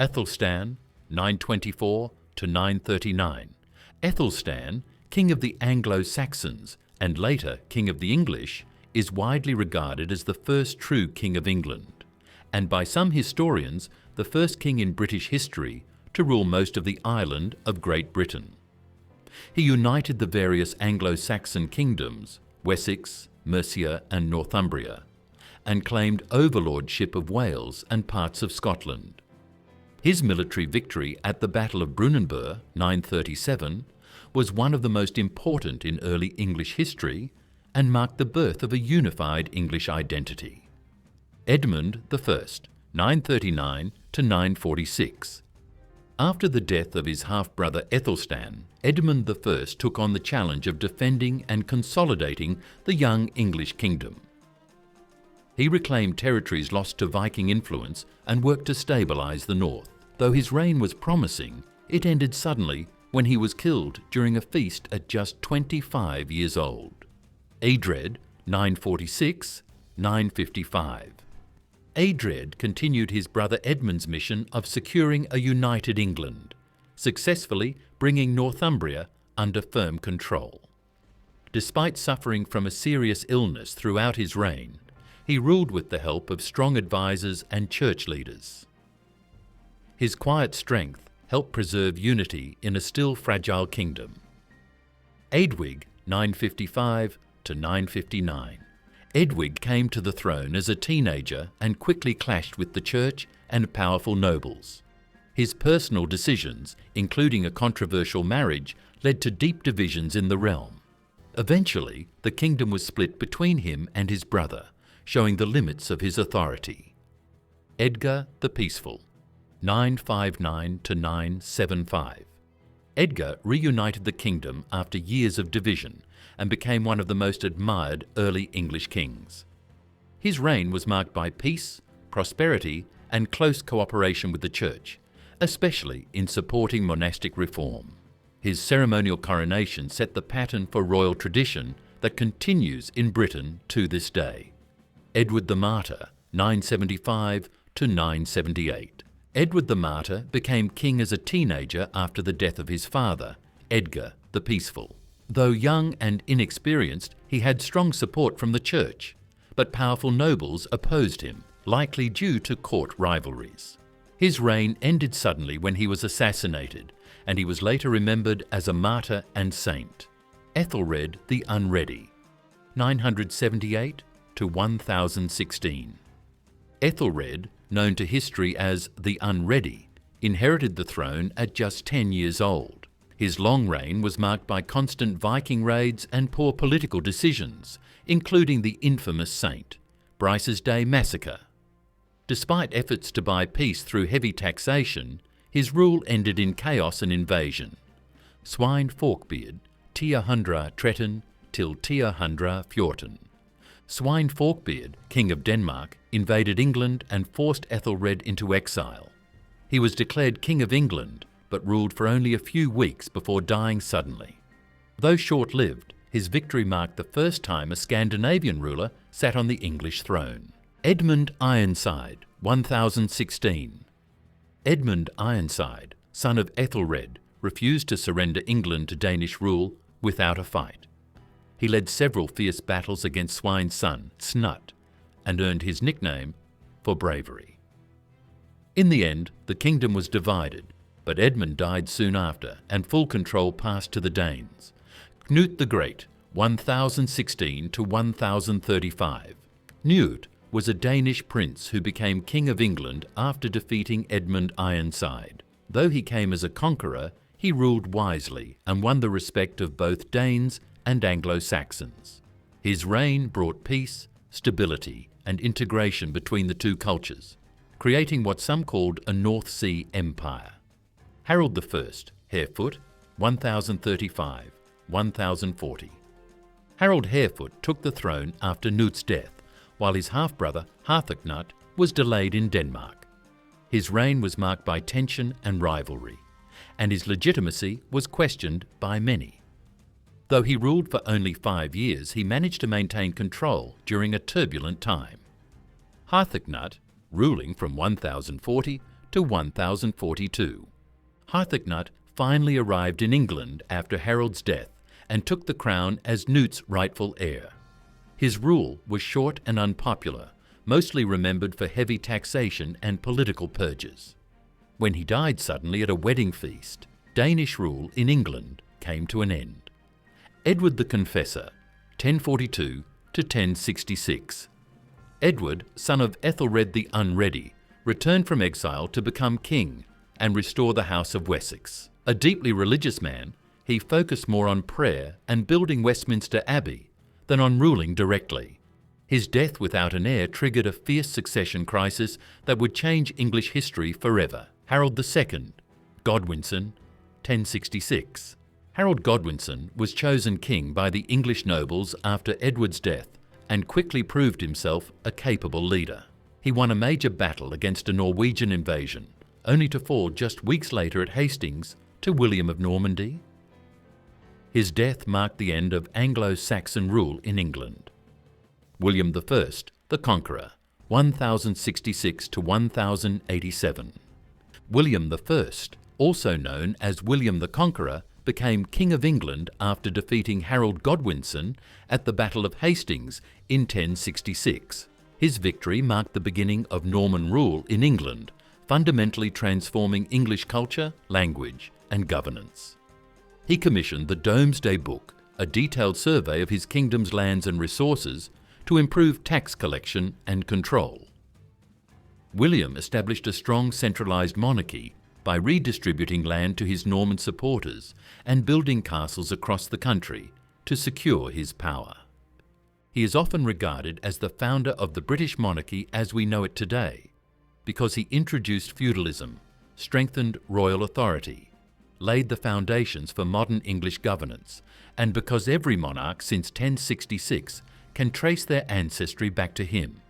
Ethelstan, 924 to 939. Ethelstan, king of the Anglo-Saxons and later king of the English, is widely regarded as the first true king of England, and by some historians the first king in British history to rule most of the island of Great Britain. He united the various Anglo-Saxon kingdoms, Wessex, Mercia and Northumbria, and claimed overlordship of Wales and parts of Scotland. His military victory at the Battle of Brunanburh, 937, was one of the most important in early English history and marked the birth of a unified English identity. Edmund I, 939 to 946. After the death of his half-brother Ethelstan, Edmund I took on the challenge of defending and consolidating the young English kingdom. He reclaimed territories lost to Viking influence and worked to stabilise the north. Though his reign was promising, it ended suddenly when he was killed during a feast at just 25 years old. Edred, 946-955. Edred continued his brother Edmund's mission of securing a united England, successfully bringing Northumbria under firm control. Despite suffering from a serious illness throughout his reign, he ruled with the help of strong advisors and church leaders. His quiet strength helped preserve unity in a still fragile kingdom. Eadwig, 955 to 959. Eadwig came to the throne as a teenager and quickly clashed with the church and powerful nobles. His personal decisions, including a controversial marriage, led to deep divisions in the realm. Eventually, the kingdom was split between him and his brother, showing the limits of his authority. Edgar the Peaceful, 959 to 975. Edgar reunited the kingdom after years of division and became one of the most admired early English kings. His reign was marked by peace, prosperity, and close cooperation with the church, especially in supporting monastic reform. His ceremonial coronation set the pattern for royal tradition that continues in Britain to this day. Edward the Martyr, 975 to 978. Edward the Martyr became king as a teenager after the death of his father, Edgar the Peaceful. Though young and inexperienced, he had strong support from the church, but powerful nobles opposed him, likely due to court rivalries. His reign ended suddenly when he was assassinated, and he was later remembered as a martyr and saint. Ethelred the Unready, 978 to 1016. Ethelred, known to history as the Unready, inherited the throne at just 10 years old. His long reign was marked by constant Viking raids and poor political decisions, including the infamous St. Brice's Day massacre. Despite efforts to buy peace through heavy taxation, his rule ended in chaos and invasion. Swine Forkbeard, 1013 till 1014. Swine Forkbeard, king of Denmark, invaded England and forced Ethelred into exile. He was declared king of England, but ruled for only a few weeks before dying suddenly. Though short-lived, his victory marked the first time a Scandinavian ruler sat on the English throne. Edmund Ironside, 1016. Edmund Ironside, son of Ethelred, refused to surrender England to Danish rule without a fight. He led several fierce battles against Swine's son, Snut, and earned his nickname for bravery. In the end, the kingdom was divided, but Edmund died soon after, and full control passed to the Danes. Knoot the Great, 1016 to 1035. Knoot was a Danish prince who became King of England after defeating Edmund Ironside. Though he came as a conqueror, he ruled wisely and won the respect of both Danes and Anglo-Saxons. His reign brought peace, stability, and integration between the two cultures, creating what some called a North Sea empire. Harold I, Harefoot, 1035-1040. Harold Harefoot took the throne after Knoot's death, while his half-brother Harthacnut was delayed in Denmark. His reign was marked by tension and rivalry, and his legitimacy was questioned by many. Though he ruled for only 5 years, he managed to maintain control during a turbulent time. Harthacnut, ruling from 1040 to 1042. Harthacnut finally arrived in England after Harold's death and took the crown as Knoot's rightful heir. His rule was short and unpopular, mostly remembered for heavy taxation and political purges. When he died suddenly at a wedding feast, Danish rule in England came to an end. Edward the Confessor, 1042 to 1066. Edward, son of Ethelred the Unready, returned from exile to become king and restore the House of Wessex. A deeply religious man, he focused more on prayer and building Westminster Abbey than on ruling directly. His death without an heir triggered a fierce succession crisis that would change English history forever. Harold II, Godwinson, 1066. Harold Godwinson was chosen king by the English nobles after Edward's death and quickly proved himself a capable leader. He won a major battle against a Norwegian invasion, only to fall just weeks later at Hastings to William of Normandy. His death marked the end of Anglo-Saxon rule in England. William I, the Conqueror, 1066 to 1087. William I, also known as William the Conqueror, became King of England after defeating Harold Godwinson at the Battle of Hastings in 1066. His victory marked the beginning of Norman rule in England, fundamentally transforming English culture, language, and governance. He commissioned the Domesday Book, a detailed survey of his kingdom's lands and resources, to improve tax collection and control. William established a strong centralised monarchy by redistributing land to his Norman supporters and building castles across the country to secure his power. He is often regarded as the founder of the British monarchy as we know it today, because he introduced feudalism, strengthened royal authority, laid the foundations for modern English governance, and because every monarch since 1066 can trace their ancestry back to him,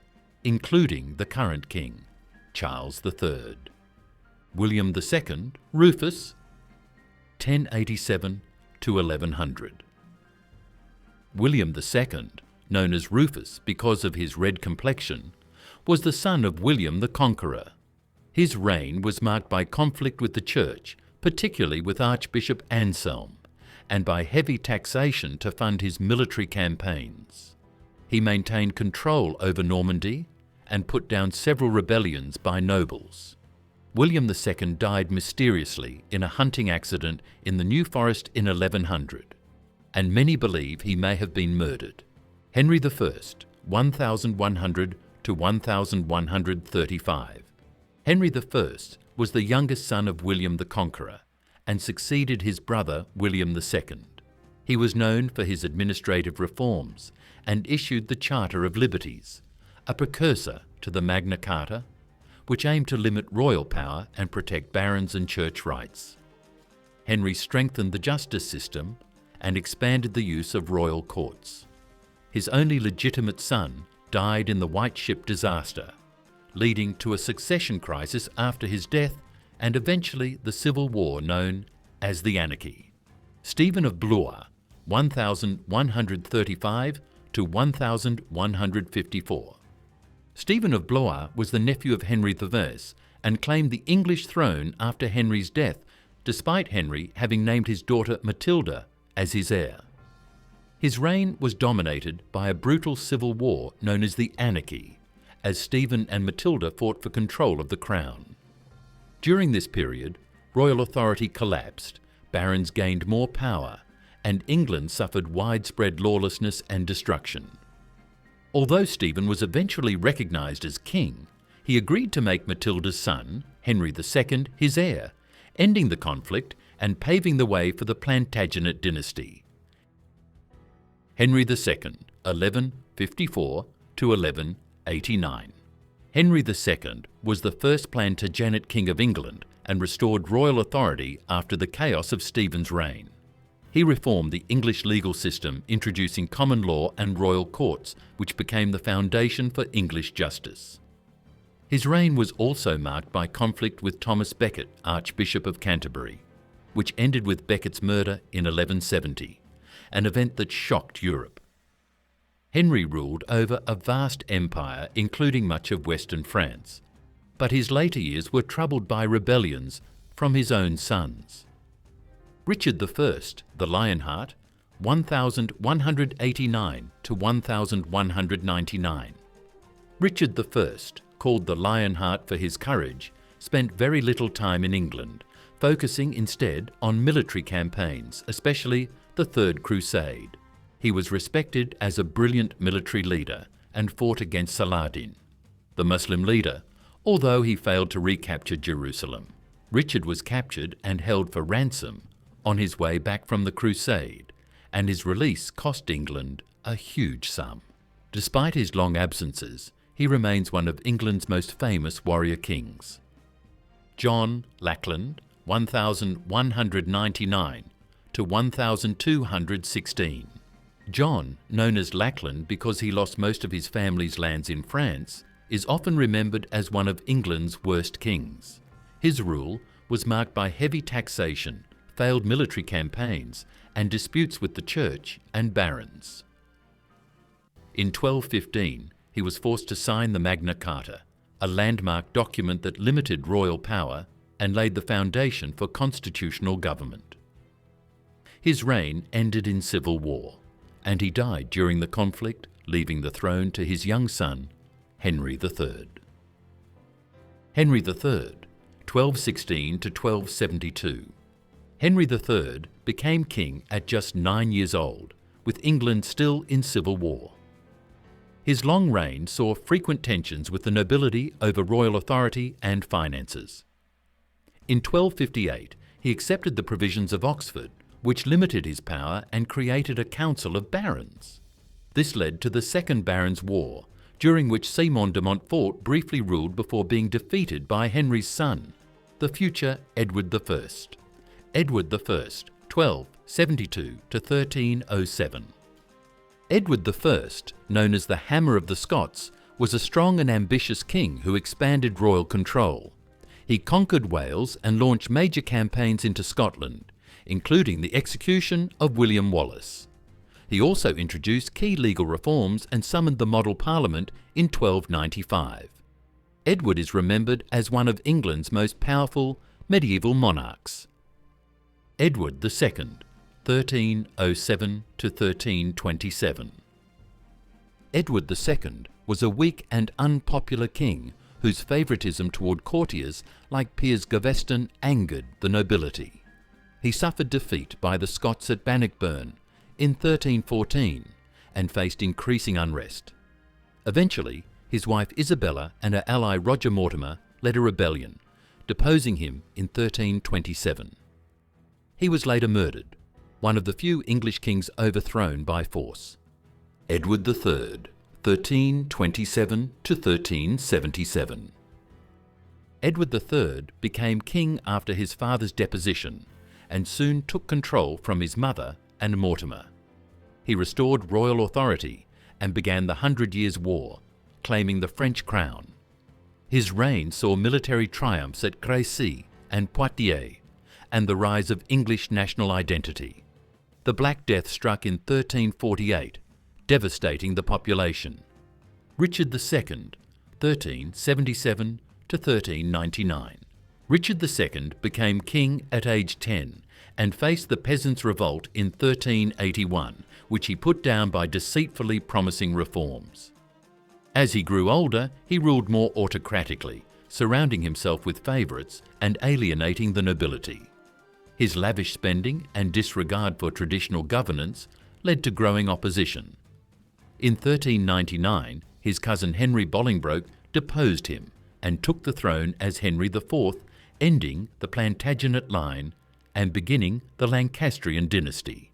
including the current king, Charles III. William II, Rufus, 1087 to 1100. William II, known as Rufus because of his red complexion, was the son of William the Conqueror. His reign was marked by conflict with the Church, particularly with Archbishop Anselm, and by heavy taxation to fund his military campaigns. He maintained control over Normandy and put down several rebellions by nobles. William II died mysteriously in a hunting accident in the New Forest in 1100, and many believe he may have been murdered. Henry I, 1100 to 1135. Henry I was the youngest son of William the Conqueror and succeeded his brother William II. He was known for his administrative reforms and issued the Charter of Liberties, a precursor to the Magna Carta, which aimed to limit royal power and protect barons and church rights. Henry strengthened the justice system and expanded the use of royal courts. His only legitimate son died in the White Ship disaster, leading to a succession crisis after his death and eventually the civil war known as the Anarchy. Stephen of Blois, 1135 to 1154. Stephen of Blois was the nephew of Henry I and claimed the English throne after Henry's death, despite Henry having named his daughter Matilda as his heir. His reign was dominated by a brutal civil war known as the Anarchy, as Stephen and Matilda fought for control of the crown. During this period, royal authority collapsed, barons gained more power, and England suffered widespread lawlessness and destruction. Although Stephen was eventually recognised as king, he agreed to make Matilda's son, Henry II, his heir, ending the conflict and paving the way for the Plantagenet dynasty. Henry II, 1154 to 1189. Henry II was the first Plantagenet king of England and restored royal authority after the chaos of Stephen's reign. He reformed the English legal system, introducing common law and royal courts, which became the foundation for English justice. His reign was also marked by conflict with Thomas Becket, Archbishop of Canterbury, which ended with Becket's murder in 1170, an event that shocked Europe. Henry ruled over a vast empire, including much of Western France, but his later years were troubled by rebellions from his own sons. Richard I, the Lionheart, 1189 to 1199. Richard I, called the Lionheart for his courage, spent very little time in England, focusing instead on military campaigns, especially the Third Crusade. He was respected as a brilliant military leader and fought against Saladin, the Muslim leader, although he failed to recapture Jerusalem. Richard was captured and held for ransom on his way back from the crusade, and his release cost England a huge sum. Despite his long absences, he remains one of England's most famous warrior kings. John Lackland, 1199 to 1216. John, known as Lackland because he lost most of his family's lands in France, is often remembered as one of England's worst kings. His rule was marked by heavy taxation, failed military campaigns, and disputes with the church and barons. In 1215, he was forced to sign the Magna Carta, a landmark document that limited royal power and laid the foundation for constitutional government. His reign ended in civil war, and he died during the conflict, leaving the throne to his young son, Henry III. Henry III, 1216 to 1272. Henry III became king at just 9 years old, with England still in civil war. His long reign saw frequent tensions with the nobility over royal authority and finances. In 1258, he accepted the provisions of Oxford, which limited his power and created a council of barons. This led to the Second Barons' War, during which Simon de Montfort briefly ruled before being defeated by Henry's son, the future Edward I. Edward I, 1272 to 1307. Edward I, known as the Hammer of the Scots, was a strong and ambitious king who expanded royal control. He conquered Wales and launched major campaigns into Scotland, including the execution of William Wallace. He also introduced key legal reforms and summoned the Model Parliament in 1295. Edward is remembered as one of England's most powerful medieval monarchs. Edward II, 1307 to 1327. Edward II was a weak and unpopular king whose favouritism toward courtiers like Piers Gaveston angered the nobility. He suffered defeat by the Scots at Bannockburn in 1314 and faced increasing unrest. Eventually, his wife Isabella and her ally Roger Mortimer led a rebellion, deposing him in 1327. He was later murdered, one of the few English kings overthrown by force. Edward III, 1327 to 1377. Edward III became king after his father's deposition and soon took control from his mother and Mortimer. He restored royal authority and began the 100 Years' War, claiming the French crown. His reign saw military triumphs at Crécy and Poitiers, and the rise of English national identity. The Black Death struck in 1348, devastating the population. Richard II, 1377 to 1399. Richard II became king at age 10 and faced the Peasants' Revolt in 1381, which he put down by deceitfully promising reforms. As he grew older, he ruled more autocratically, surrounding himself with favourites and alienating the nobility. His lavish spending and disregard for traditional governance led to growing opposition. In 1399, his cousin Henry Bolingbroke deposed him and took the throne as Henry IV, ending the Plantagenet line and beginning the Lancastrian dynasty.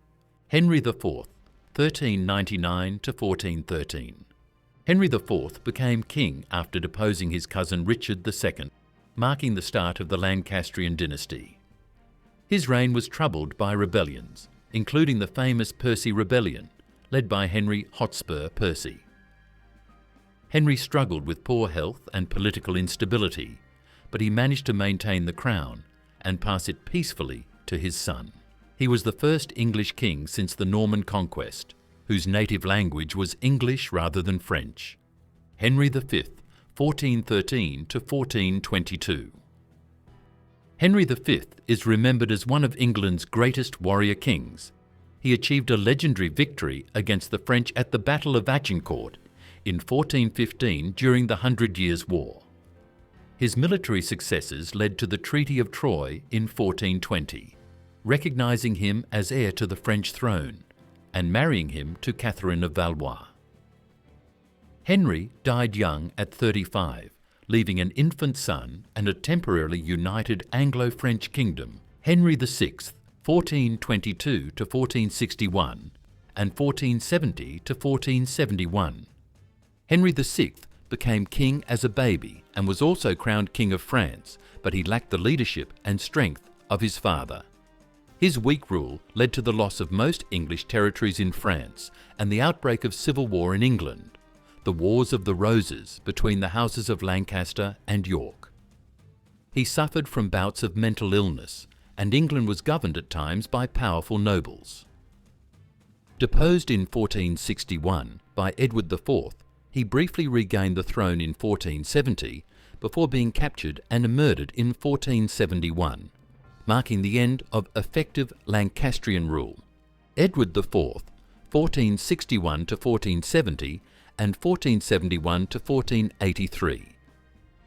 Henry IV, 1399 to 1413. Henry IV became king after deposing his cousin Richard II, marking the start of the Lancastrian dynasty. His reign was troubled by rebellions, including the famous Percy Rebellion, led by Henry Hotspur Percy. Henry struggled with poor health and political instability, but he managed to maintain the crown and pass it peacefully to his son. He was the first English king since the Norman conquest, whose native language was English rather than French. Henry V 1413 to 1422. Henry V is remembered as one of England's greatest warrior kings. He achieved a legendary victory against the French at the Battle of Agincourt in 1415 during the 100 Years' War. His military successes led to the Treaty of Troyes in 1420, recognising him as heir to the French throne and marrying him to Catherine of Valois. Henry died young at 35, leaving an infant son and a temporarily united Anglo-French kingdom. Henry VI, 1422 to 1461 and 1470 to 1471. Henry VI became king as a baby and was also crowned King of France, but he lacked the leadership and strength of his father. His weak rule led to the loss of most English territories in France and the outbreak of civil war in England, the Wars of the Roses between the houses of Lancaster and York. He suffered from bouts of mental illness, and England was governed at times by powerful nobles. Deposed in 1461 by Edward IV, he briefly regained the throne in 1470 before being captured and murdered in 1471, marking the end of effective Lancastrian rule. Edward IV, 1461 to 1470 and 1471 to 1483.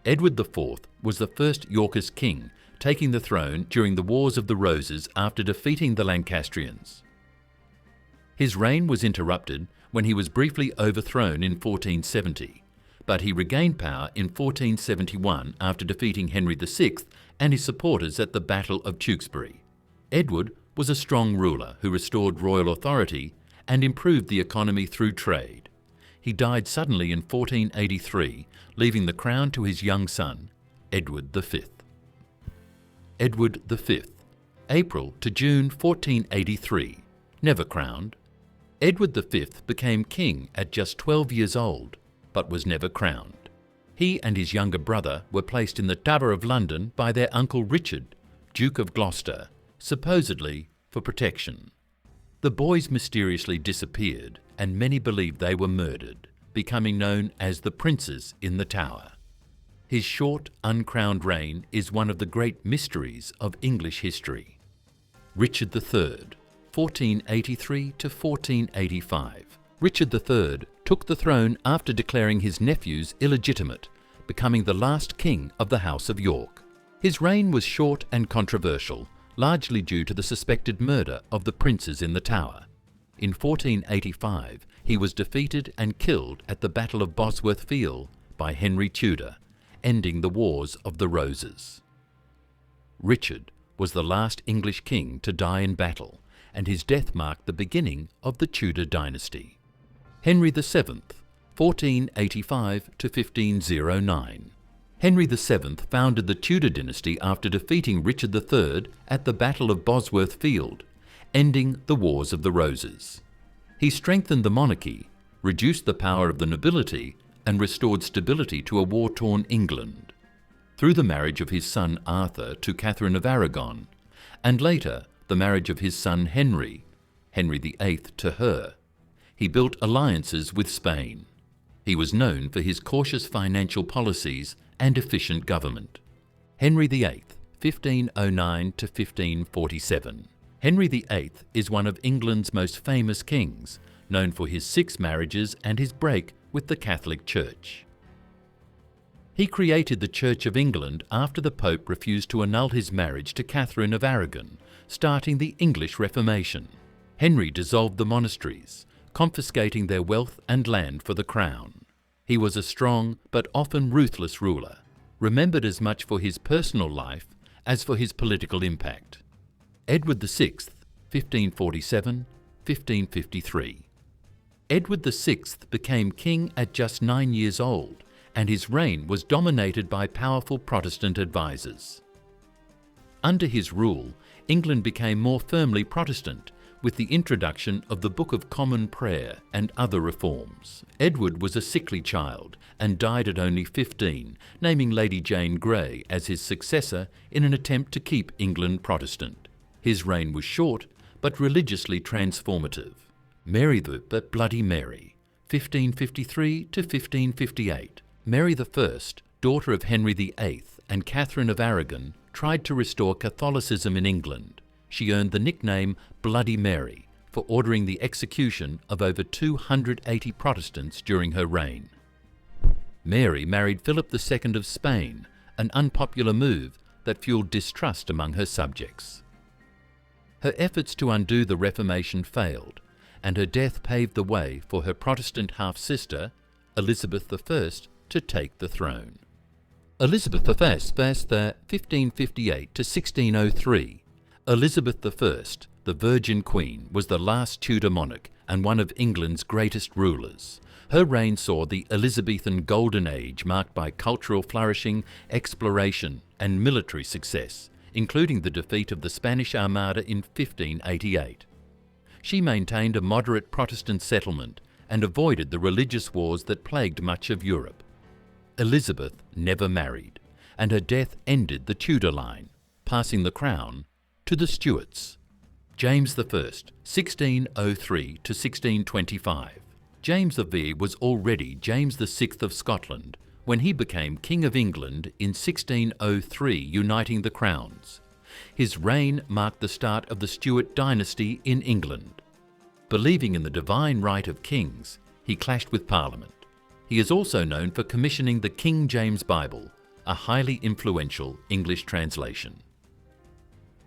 Edward IV was the first Yorkist king, taking the throne during the Wars of the Roses after defeating the Lancastrians. His reign was interrupted when he was briefly overthrown in 1470, but he regained power in 1471 after defeating Henry VI and his supporters at the Battle of Tewkesbury. Edward was a strong ruler who restored royal authority and improved the economy through trade. He died suddenly in 1483, leaving the crown to his young son, Edward V. Edward V, April to June 1483, never crowned. Edward V became king at just 12 years old, but was never crowned. He and his younger brother were placed in the Tower of London by their uncle Richard, Duke of Gloucester, supposedly for protection. The boys mysteriously disappeared, and many believe they were murdered, becoming known as the Princes in the Tower. His short, uncrowned reign is one of the great mysteries of English history. Richard III, 1483 to 1485. Richard III took the throne after declaring his nephews illegitimate, becoming the last king of the House of York. His reign was short and controversial, largely due to the suspected murder of the princes in the Tower. In 1485, he was defeated and killed at the Battle of Bosworth Field by Henry Tudor, ending the Wars of the Roses. Richard was the last English king to die in battle, and his death marked the beginning of the Tudor dynasty. Henry VII, 1485 to 1509. Henry VII founded the Tudor dynasty after defeating Richard III at the Battle of Bosworth Field, ending the Wars of the Roses. He strengthened the monarchy, reduced the power of the nobility, and restored stability to a war-torn England. Through the marriage of his son Arthur to Catherine of Aragon, and later the marriage of his son Henry VIII to her, he built alliances with Spain. He was known for his cautious financial policies and efficient government. Henry VIII, 1509 to 1547. Henry VIII is one of England's most famous kings, known for his 6 marriages and his break with the Catholic Church. He created the Church of England after the Pope refused to annul his marriage to Catherine of Aragon, starting the English Reformation. Henry dissolved the monasteries, confiscating their wealth and land for the crown. He was a strong but often ruthless ruler, remembered as much for his personal life as for his political impact. Edward VI, 1547-1553. Edward VI became king at just 9 years old, and his reign was dominated by powerful Protestant advisors. Under his rule, England became more firmly Protestant, with the introduction of the Book of Common Prayer and other reforms. Edward was a sickly child and died at only 15, naming Lady Jane Grey as his successor in an attempt to keep England Protestant. His reign was short, but religiously transformative. Mary the Bloody Mary, 1553 to 1558. Mary I, daughter of Henry VIII and Catherine of Aragon, tried to restore Catholicism in England. She earned the nickname Bloody Mary for ordering the execution of over 280 Protestants during her reign. Mary married Philip II of Spain, an unpopular move that fueled distrust among her subjects. Her efforts to undo the Reformation failed, and her death paved the way for her Protestant half-sister, Elizabeth I, to take the throne. Elizabeth I, 1558 to 1603. Elizabeth I, the Virgin Queen, was the last Tudor monarch and one of England's greatest rulers. Her reign saw the Elizabethan Golden Age marked by cultural flourishing, exploration and military success, including the defeat of the Spanish Armada in 1588. She maintained a moderate Protestant settlement and avoided the religious wars that plagued much of Europe. Elizabeth never married, and her death ended the Tudor line, passing the crown to the Stuarts. James I, 1603 to 1625. James V was already James VI of Scotland when he became King of England in 1603, uniting the crowns. His reign marked the start of the Stuart dynasty in England. Believing in the divine right of kings, he clashed with Parliament. He is also known for commissioning the King James Bible, a highly influential English translation.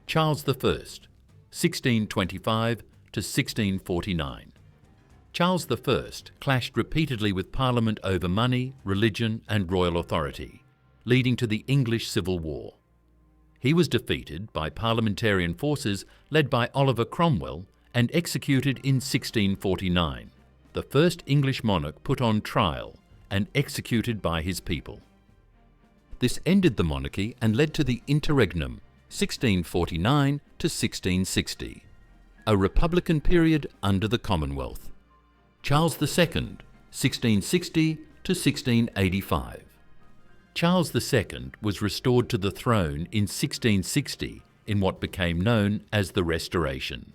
Charles I, 1625 to 1649. Charles I clashed repeatedly with Parliament over money, religion and royal authority, leading to the English Civil War. He was defeated by parliamentarian forces led by Oliver Cromwell and executed in 1649, the first English monarch put on trial and executed by his people. This ended the monarchy and led to the interregnum, 1649 to 1660, a republican period under the Commonwealth. Charles II, 1660 to 1685. Charles II was restored to the throne in 1660 in what became known as the Restoration.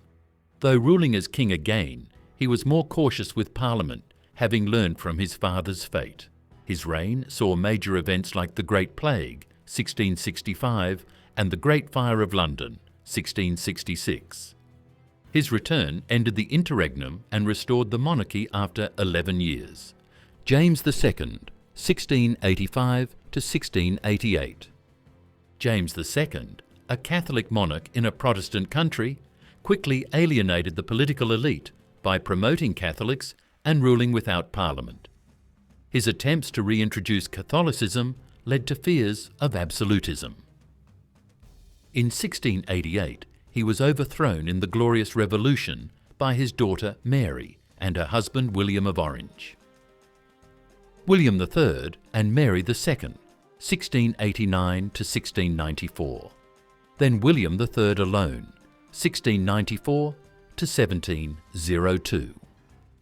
Though ruling as king again, he was more cautious with Parliament, having learned from his father's fate. His reign saw major events like the Great Plague, 1665, and the Great Fire of London, 1666. His return ended the interregnum and restored the monarchy after 11 years. James II, 1685 to 1688. James II, a Catholic monarch in a Protestant country, quickly alienated the political elite by promoting Catholics and ruling without Parliament. His attempts to reintroduce Catholicism led to fears of absolutism. In 1688, he was overthrown in the Glorious Revolution by his daughter Mary and her husband William of Orange. William III and Mary II, 1689 to 1694. Then William III alone, 1694 to 1702.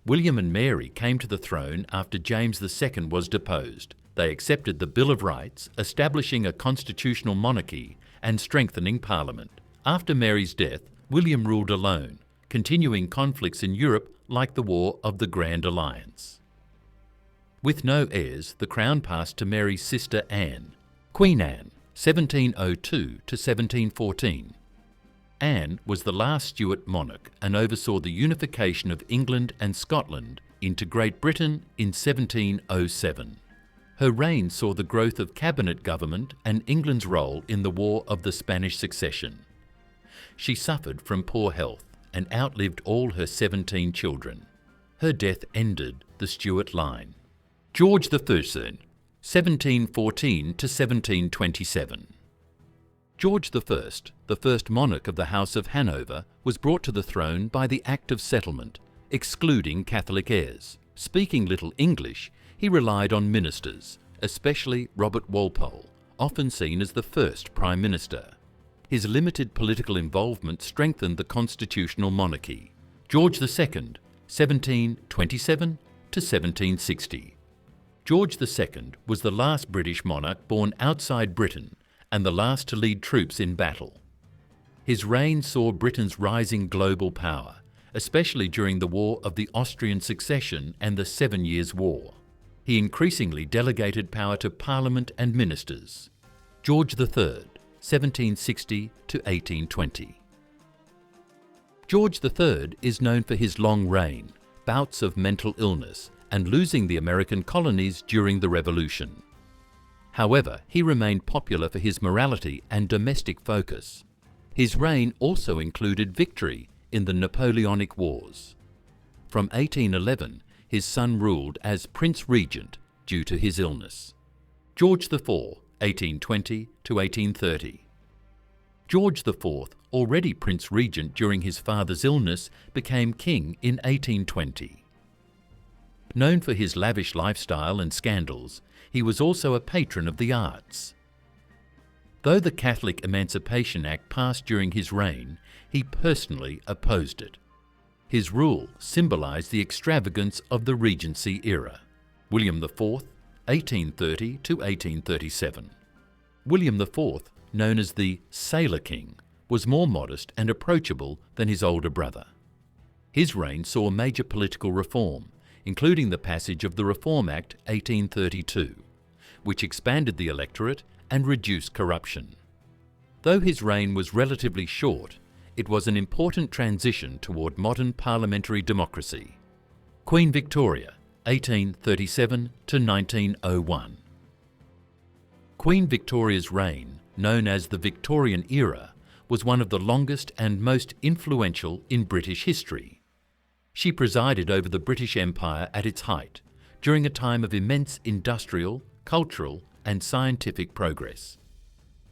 William and Mary came to the throne after James II was deposed. They accepted the Bill of Rights, establishing a constitutional monarchy and strengthening Parliament. After Mary's death, William ruled alone, continuing conflicts in Europe like the War of the Grand Alliance. With no heirs, the crown passed to Mary's sister Anne, Queen Anne, 1702 to 1714. Anne was the last Stuart monarch and oversaw the unification of England and Scotland into Great Britain in 1707. Her reign saw the growth of cabinet government and England's role in the War of the Spanish Succession. She suffered from poor health and outlived all her 17 children. Her death ended the Stuart line. George I, 1714 to 1727. George I, the first monarch of the House of Hanover, was brought to the throne by the Act of Settlement, excluding Catholic heirs. Speaking little English, he relied on ministers, especially Robert Walpole, often seen as the first Prime Minister. His limited political involvement strengthened the constitutional monarchy. George II, 1727 to 1760. George II was the last British monarch born outside Britain and the last to lead troops in battle. His reign saw Britain's rising global power, especially during the War of the Austrian Succession and the 7 Years' War. he increasingly delegated power to Parliament and ministers. George III, 1760 to 1820. George III is known for his long reign, bouts of mental illness, and losing the American colonies during the Revolution. However, he remained popular for his morality and domestic focus. His reign also included victory in the Napoleonic Wars. From 1811, his son ruled as Prince Regent due to his illness. George IV, 1820 to 1830. George IV, already Prince Regent during his father's illness, became king in 1820. Known for his lavish lifestyle and scandals, he was also a patron of the arts. Though the Catholic Emancipation Act passed during his reign, he personally opposed it. His rule symbolised the extravagance of the Regency era. William IV, 1830 to 1837. William IV, known as the Sailor King, was more modest and approachable than his older brother. His reign saw major political reform, including the passage of the Reform Act 1832, which expanded the electorate and reduced corruption. Though his reign was relatively short, it was an important transition toward modern parliamentary democracy. Queen Victoria, 1837 to 1901. Queen Victoria's reign, known as the Victorian era, was one of the longest and most influential in British history. She presided over the British Empire at its height, during a time of immense industrial, cultural, and scientific progress.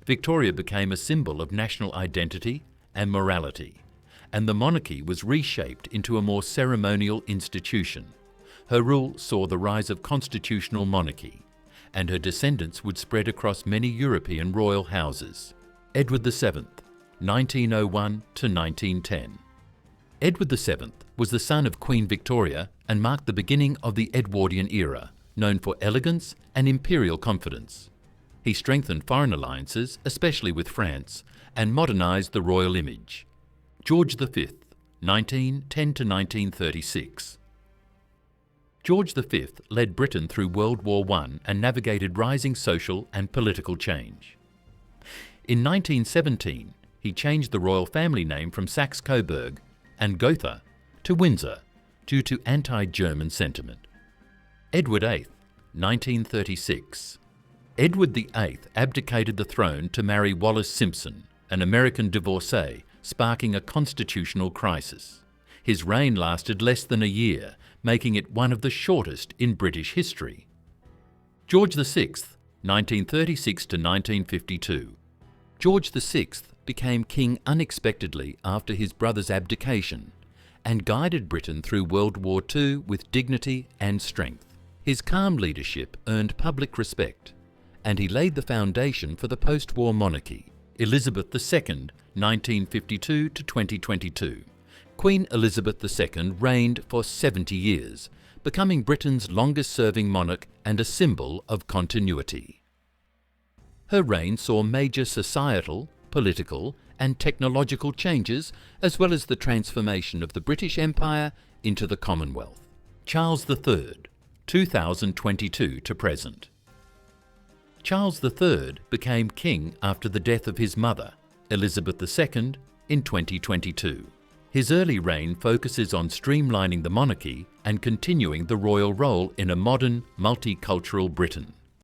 Victoria became a symbol of national identity and morality, and the monarchy was reshaped into a more ceremonial institution. Her rule saw the rise of constitutional monarchy, and her descendants would spread across many European royal houses. Edward VII, 1901 to 1910. Edward VII was the son of Queen Victoria and marked the beginning of the Edwardian era, known for elegance and imperial confidence. He strengthened foreign alliances, especially with France, and modernised the royal image. George V, 1910 to 1936. George V led Britain through World War I and navigated rising social and political change. In 1917, he changed the royal family name from Saxe-Coburg and Gotha to Windsor due to anti-German sentiment. Edward VIII, 1936. Edward VIII abdicated the throne to marry Wallis Simpson, an American divorcee, sparking a constitutional crisis. His reign lasted less than a year, making it one of the shortest in British history. George VI, 1936 to 1952. George VI became king unexpectedly after his brother's abdication and guided Britain through World War II with dignity and strength. His calm leadership earned public respect, and he laid the foundation for the post-war monarchy. Elizabeth II, 1952 to 2022. Queen Elizabeth II reigned for 70 years, becoming Britain's longest-serving monarch and a symbol of continuity. Her reign saw major societal, political, and technological changes, as well as the transformation of the British Empire into the Commonwealth. Charles III, 2022 to present. Charles III became king after the death of his mother, Elizabeth II, in 2022. His early reign focuses on streamlining the monarchy and continuing the royal role in a modern, multicultural Britain.